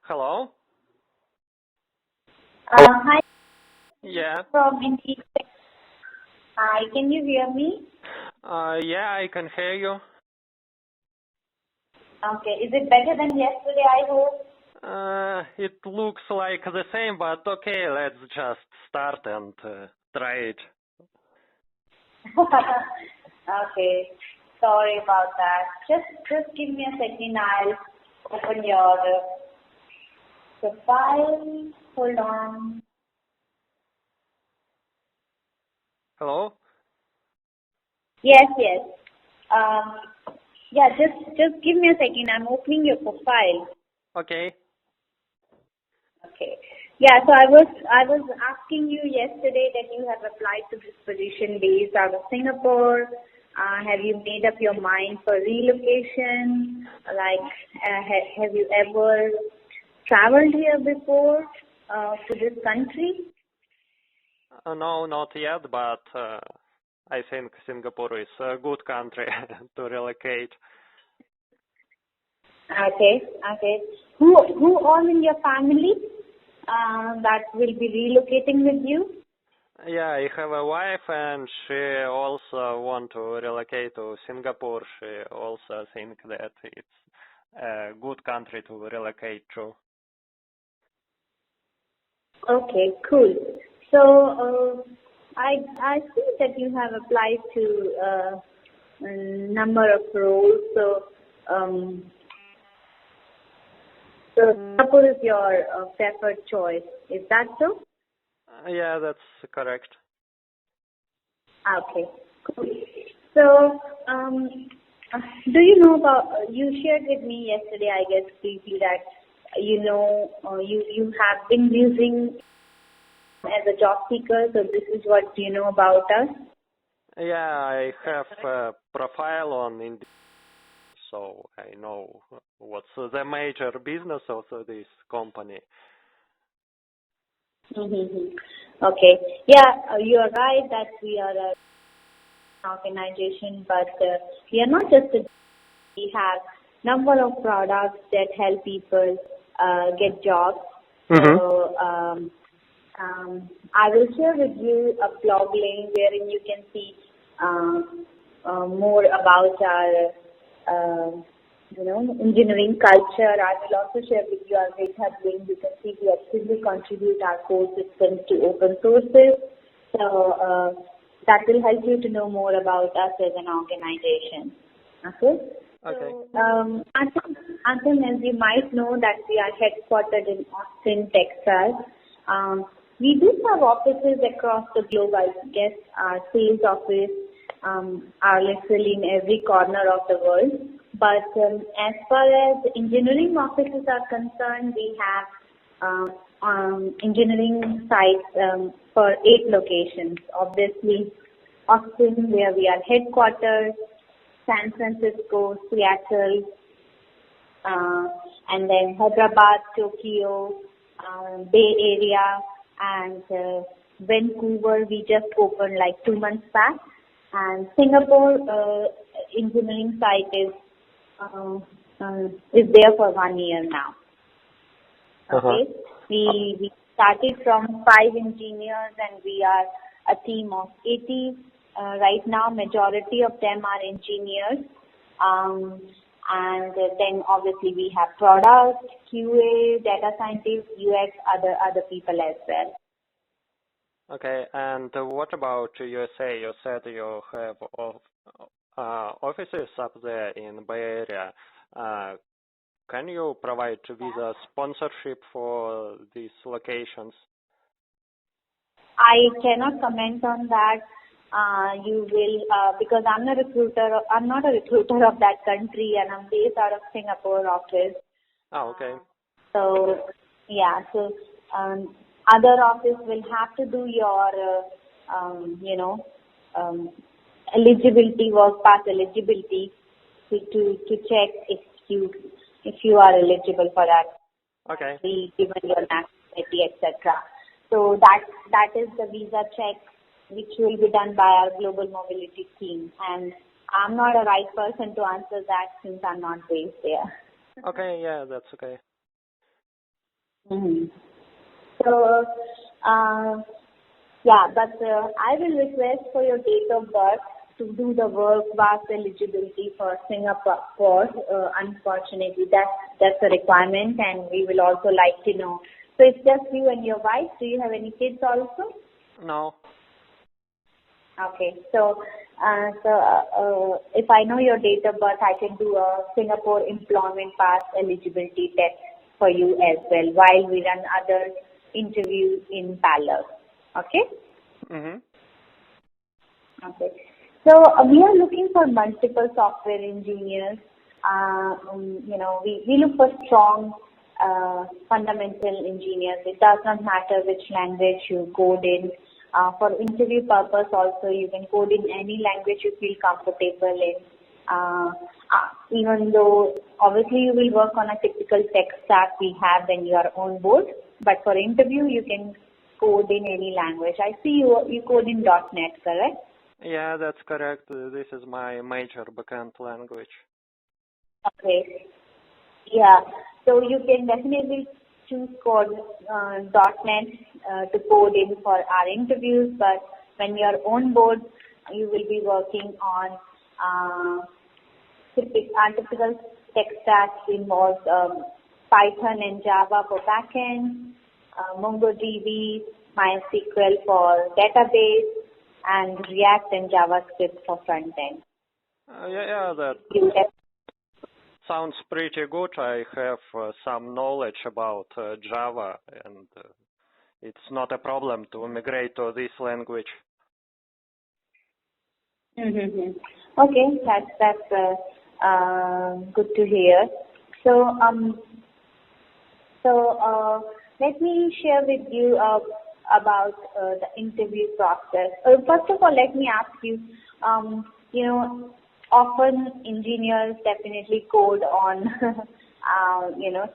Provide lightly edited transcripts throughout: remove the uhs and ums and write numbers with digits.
Hello? Hi, Yeah. from Indeed. Hi, can you hear me? Yeah, I can hear you. Okay, is it better than yesterday, I hope? It looks like the same, but okay, let's just start and try it. Okay, sorry about that. Just give me a second, I'll open your profile. Hold on. Hello? Yes, yes. Yeah, just give me a second, I'm opening your profile. Okay. Okay. Yeah, so I was asking you yesterday that you have applied to this position based out of Singapore. Have you made up your mind for relocation? Like, have you ever traveled here before to this country? No, not yet, but I think Singapore is a good country to relocate. Okay, okay. Who all in your family that will be relocating with you? Yeah, I have a wife and she also want to relocate to Singapore. She also think that it's a good country to relocate to. Okay, cool. So I see that you have applied to a number of roles. So Singapore is your preferred choice. Is that so? Yeah, that's correct. Okay, cool. So do you know about? You shared with me yesterday, I guess, briefly that you have been using as a job seeker. So this is what you know about us. Yeah, I have a profile on Indeed, so I know what's the major business of this company. Mm-hmm. Okay. Yeah, you are right that we are an organization, but we are not just a. We have number of products that help people get jobs. Mm-hmm. So I will share with you a blog link wherein you can see more about our engineering culture. I will also share with you our GitHub link. You can see we actively contribute our core systems to open sources. So that will help you to know more about us as an organization. Okay. Okay. So, Anton, as you might know, that we are headquartered in Austin, Texas. We do have offices across the globe. I guess our sales office are literally in every corner of the world. But as far as engineering offices are concerned, we have engineering sites for 8 locations. Obviously, Austin, where we are headquartered, San Francisco, Seattle, and then Hyderabad, Tokyo, Bay Area, and Vancouver. We just opened like 2 months back, and Singapore engineering site is there for 1 year now. Okay, we started from 5 engineers, and we are a team of 80. Right now, majority of them are engineers, and then obviously we have product, QA, data scientists, UX, other people as well. Okay, and what about USA? You said you have offices up there in Bay Area. Can you provide visa sponsorship for these locations? I cannot comment on that. You will because I'm not a recruiter. I'm not a recruiter of that country, and I'm based out of Singapore office. Oh, okay. So yeah, so other office will have to do your eligibility, work pass eligibility to check if you are eligible for that. Okay. Given your nationality, etc. So that is the visa check, which will be done by our global mobility team. And I'm not a right person to answer that since I'm not based there. Okay, yeah, that's okay. Mm-hmm. So, yeah, but I will request for your date of birth to do the work vast eligibility for Singapore. Unfortunately, that's a requirement, and we will also like to know. So it's just you and your wife. Do you have any kids also? No. Okay. So, if I know your date of birth, I can do a Singapore employment pass eligibility test for you as well while we run other interviews in parallel. Okay? Mm-hmm. Okay. So we are looking for multiple software engineers. We look for strong fundamental engineers. It does not matter which language you code in. For interview purpose also, you can code in any language you feel comfortable in. Even though obviously you will work on a typical tech stack we have when you are on board, but for interview you can code in any language. I see you code in .NET, correct? Yeah, that's correct. This is my major backend language. Okay. Yeah. So you can definitely choose code .NET to code in for our interviews, but when you are on board, you will be working on typical tech stack involves Python and Java for backend, MongoDB, MySQL for database, and React and JavaScript for front end. Yeah, that sounds pretty good. I have some knowledge about Java, and it's not a problem to migrate to this language. Mm-hmm. Okay, that's good to hear. So let me share with you about the interview process. First of all, let me ask you. Often engineers definitely code on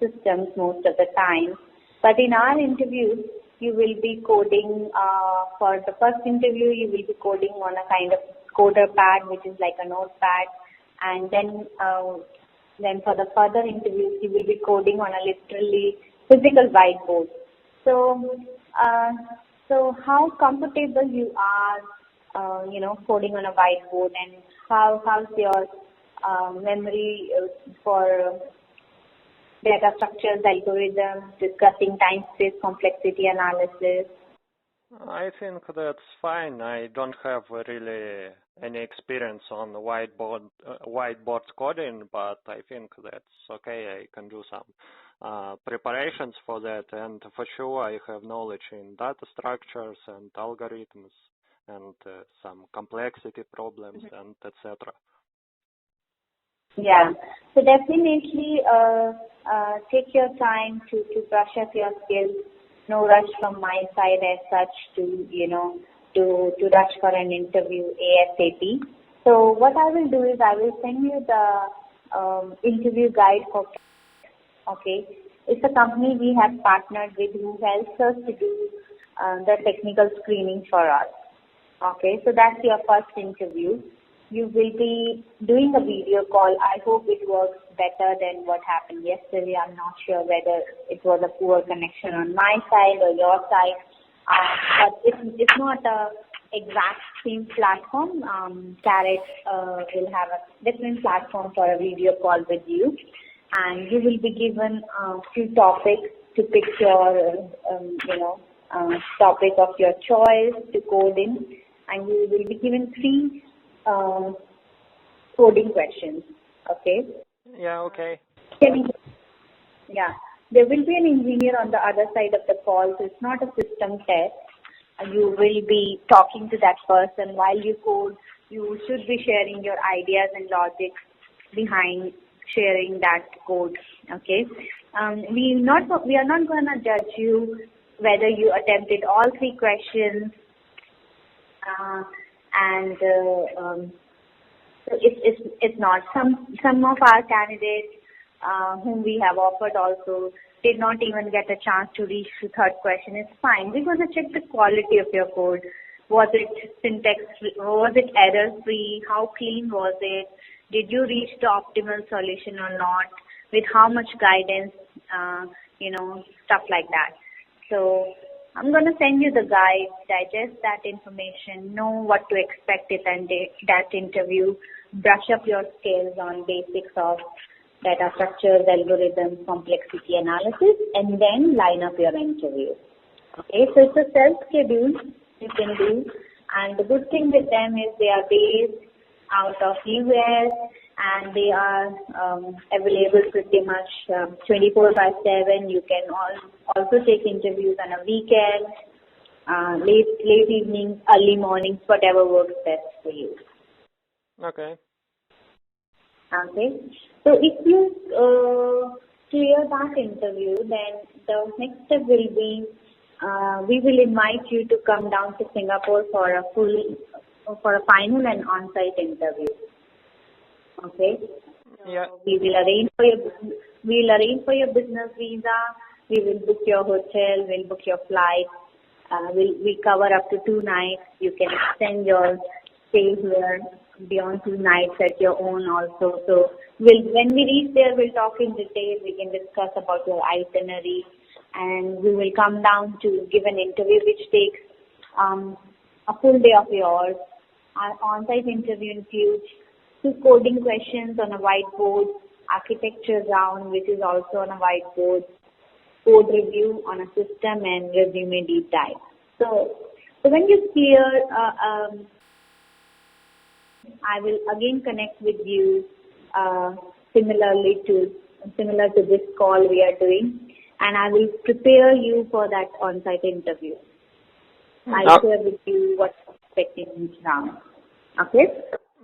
systems most of the time, but in our interviews, you will be coding. For the first interview, you will be coding on a kind of coder pad, which is like a notepad, and then for the further interviews, you will be coding on a literally physical whiteboard. So how comfortable you are, coding on a whiteboard, and how's your memory for data structures, algorithms, discussing time space complexity analysis? I think that's fine. I don't have really any experience on whiteboard coding, but I think that's okay. I can do some preparations for that, and for sure I have knowledge in data structures and algorithms and some complexity problems and etc. Yeah. So definitely take your time to brush up your skills. No rush from my side as such to rush for an interview ASAP. So what I will do is I will send you the interview guide for. Okay, it's a company we have partnered with who helps us to do the technical screening for us. Okay, so that's your first interview. You will be doing a video call. I hope it works better than what happened yesterday. I'm not sure whether it was a poor connection on my side or your side. But it's not a exact same platform. Carrot will have a different platform for a video call with you. And you will be given a few topics to pick your, topic of your choice to code in. And you will be given 3 coding questions. Okay? Yeah, okay. Yeah. There will be an engineer on the other side of the call, so it's not a system test. You will be talking to that person while you code. You should be sharing your ideas and logic behind sharing that code. Okay? We are not going to judge you whether you attempted all 3 questions. So it's not. Some of our candidates whom we have offered also did not even get a chance to reach the 3rd question. It's fine. We're going to check the quality of your code. Was it syntax free? Was it error free? How clean was it? Did you reach the optimal solution or not? With how much guidance stuff like that. So I'm going to send you the guide, digest that information, know what to expect in that interview, brush up your skills on basics of data structures, algorithms, complexity analysis, and then line up your interview. Okay, so it's a self-schedule you can do, and the good thing with them is they are based out of US, and they are available pretty much 24/7. You can also take interviews on a weekend, late evenings, early mornings, whatever works best for you. Okay. Okay. So if you clear that interview, then the next step will be we will invite you to come down to Singapore for a final and on-site interview. Okay. So Yeah. we'll arrange for your business visa. We will book your hotel. We'll book your flight. We cover up to 2 nights. You can extend your stay here beyond 2 nights at your own also. So when we reach there, we'll talk in detail. We can discuss about your itinerary, and we will come down to give an interview which takes a full day of yours. Our on-site interview includes 2 coding questions on a whiteboard, architecture round, which is also on a whiteboard, code review on a system, and resume deep dive. So when you clear, I will again connect with you similar to this call we are doing, and I will prepare you for that on-site interview. I'll share with you what to expect in each round. Okay?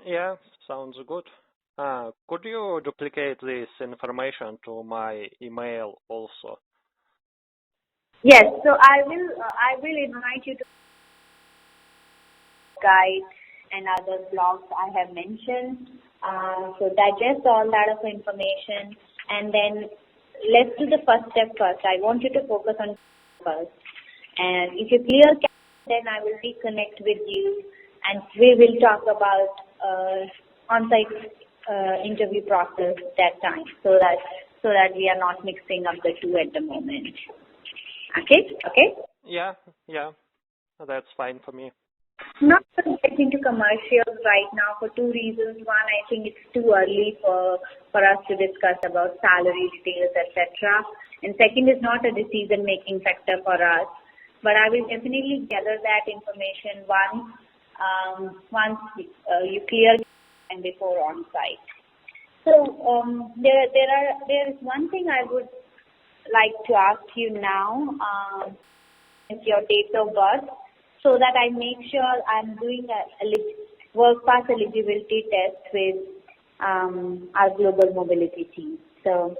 Yeah, sounds good. Could you duplicate this information to my email also? Yes. So I will invite you to guide and other blogs I have mentioned. So digest all that of information, and then let's do the first step first. I want you to focus on first. And if you clear, then I will reconnect with you, and we will talk about on-site interview process that time, so that we are not mixing up the two at the moment. Okay? Yeah, that's fine for me. Not to get into commercials right now for 2 reasons. One, I think it's too early for us to discuss about salary details, etc. And second, is not a decision-making factor for us. But I will definitely gather that information once you clear and before on-site. So there is one thing I would like to ask you now. It's your date of birth, so that I make sure I'm doing a work pass eligibility test with our global mobility team. So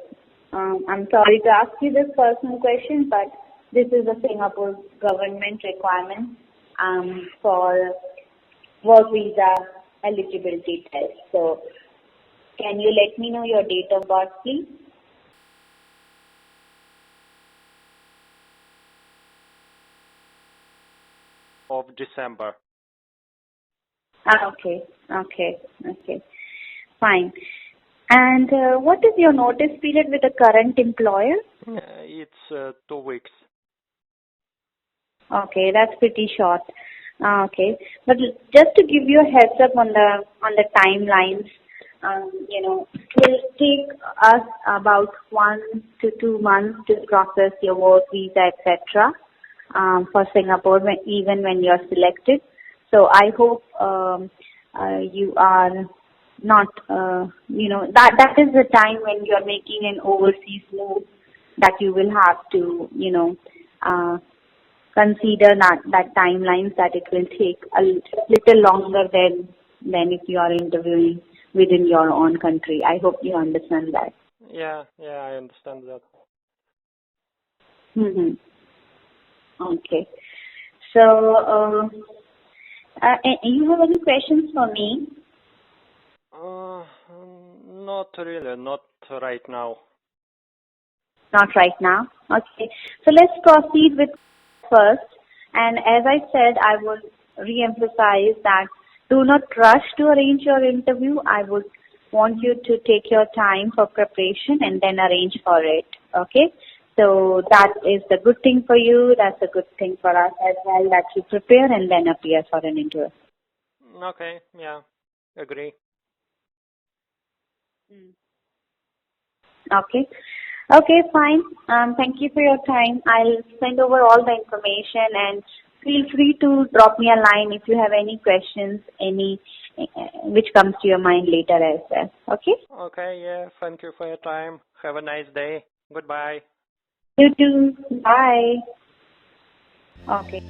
I'm sorry to ask you this personal question, but this is a Singapore government requirement for work visa eligibility test. So can you let me know your date of birth, please? Of December. Okay. Fine. And what is your notice period with the current employer? It's 2 weeks. Okay, that's pretty short. Okay, but just to give you a heads up on the timelines, it will take us about 1 to 2 months to process your work visa, etc. For Singapore, even when you're selected. So I hope you are not, that is the time when you're making an overseas move that you will have to, consider that timelines, that it will take a little longer than if you are interviewing within your own country. I hope you understand that. Yeah, I understand that. Mm-hmm. Okay. So, you have any questions for me? Not really, not right now. Not right now. Okay. So let's proceed with first. And as I said, I would re-emphasize that do not rush to arrange your interview. I would want you to take your time for preparation and then arrange for it. Okay. So that is the good thing for you. That's a good thing for us as well, that you prepare and then appear for an interview. Okay, yeah, agree. Okay. Okay, fine. Thank you for your time. I'll send over all the information and feel free to drop me a line if you have any questions, any which comes to your mind later as well. Okay? Okay, yeah, thank you for your time. Have a nice day. Goodbye. You too. Bye. Okay.